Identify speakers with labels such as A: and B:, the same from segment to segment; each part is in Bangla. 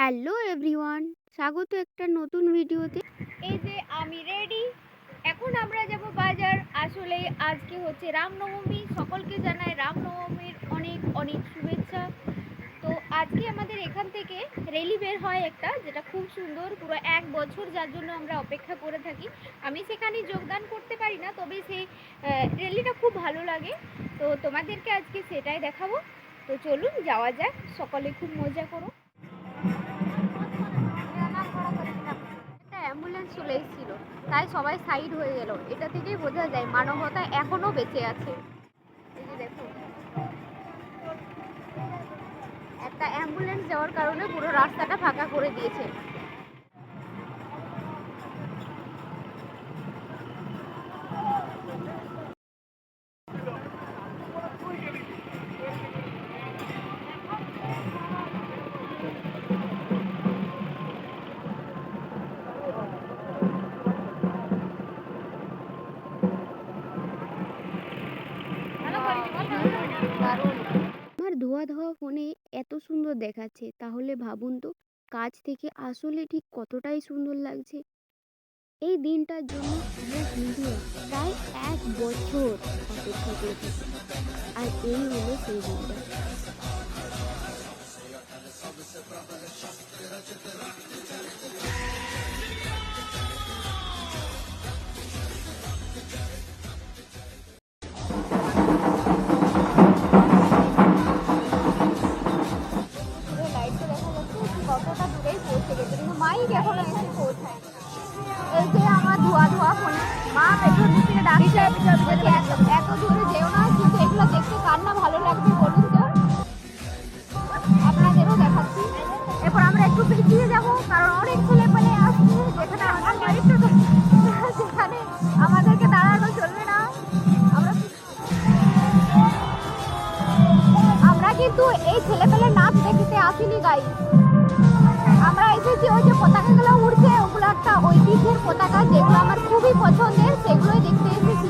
A: হ্যালো এভরিওয়ান, স্বাগত একটা নতুন ভিডিওতে।
B: এই যে আমি রেডি। এখন আমরা যাব বাজার। আসলে আজকে হচ্ছে রামনবমী। সকলকে জানাই রামনবমীর অনেক অনেক শুভেচ্ছা। তো আজকে আমাদের এখান থেকে রেলি বের হয় একটা, যেটা খুব সুন্দর, পুরো 1 বছর যার জন্য আমরা অপেক্ষা করে থাকি। আমি সেখানে যোগদান করতে পারি না, তবে সেই রেলিটা খুব ভালো লাগে। তো তোমাদেরকে আজকে সেটাই দেখাবো। তো চলুন যাওয়া যাক, সকলে খুব মজা করো।
A: একটা অ্যাম্বুলেন্স চলে এসেছিল, তাই সবাই সাইড হয়ে গেল। এটা থেকেই বোঝা যায় মানবতা এখনো বেঁচে আছে। এই যে দেখুন, একটা অ্যাম্বুলেন্স যাওয়ার কারণে পুরো রাস্তাটা ফাঁকা করে দিয়েছে। দারুণ। আমার ধোয়া ধোয়া ফোনে এত সুন্দর দেখাচ্ছে, তাহলে ভাবুন তো কাছ থেকে আসলে ঠিক কতটাই সুন্দর লাগছে। এই দিনটার জন্য আমরা হিন্দুরা প্রায় 1 বছর অপেক্ষা করে থাকি, আর এই হলো সেই দিনটা। লাইটটা দেখা যাচ্ছে কতটা দূরেই পৌঁছে গেছে, কিন্তু মাইক এখনো এসে পৌঁছায়। এই যে আমার ধোয়া ধোয়া ফোনে মা পেছন দিক থেকে ডাকছে, বলছে এত দূরে যেও না, কিন্তু এগুলো দেখতে কার না ভালো লাগবে বলুন তো। আপনাদেরও দেখাচ্ছি। এরপর আমরা একটু পিছিয়ে যাব, কারণ অনেক ছেলে পেলে আসছে, সেখানে আমাদেরকে দাঁড়ানো চলবে না। আমরা আমরা কিন্তু এই ছেলে পেলে নাচ দেখতে আসিনি গাই। আমরা এসেছি ওই যে পতাকাগুলো উড়ছে, ওগুলো একটা ঐতিহ্যের পতাকা, যেগুলো আমার খুবই পছন্দের, সেগুলোই দেখতে এসেছি।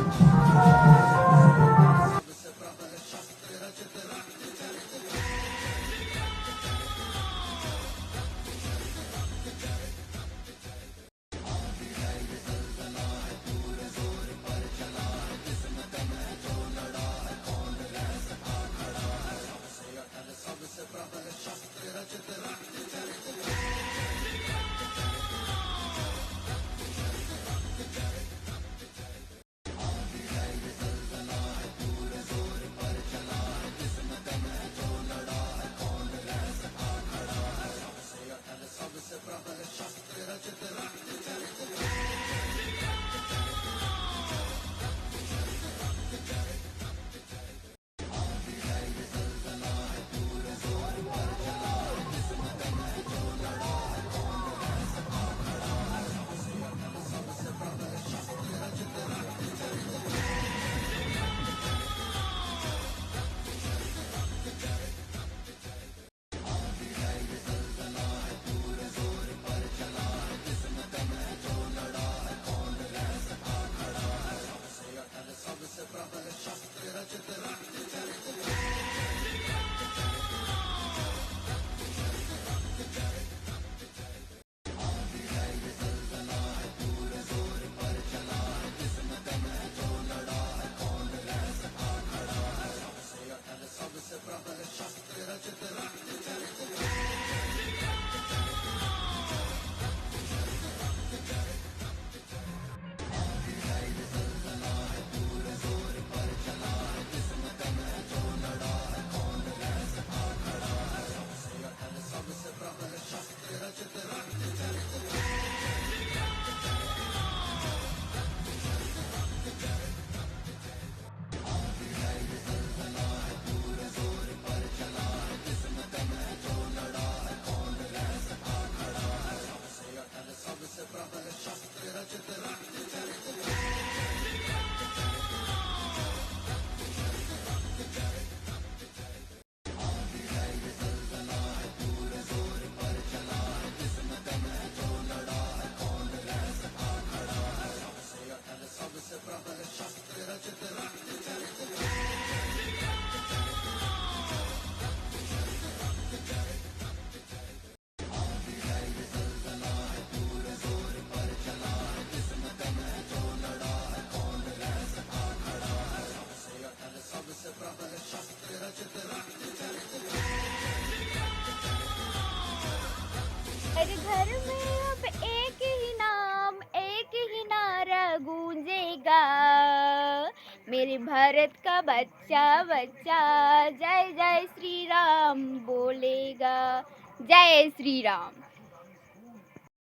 B: हर घर में अब एक ही नाम, एक ही नारा गूंजेगा, मेरे भारत का बच्चा बच्चा जय जय श्री राम बोलेगा। जय श्री राम।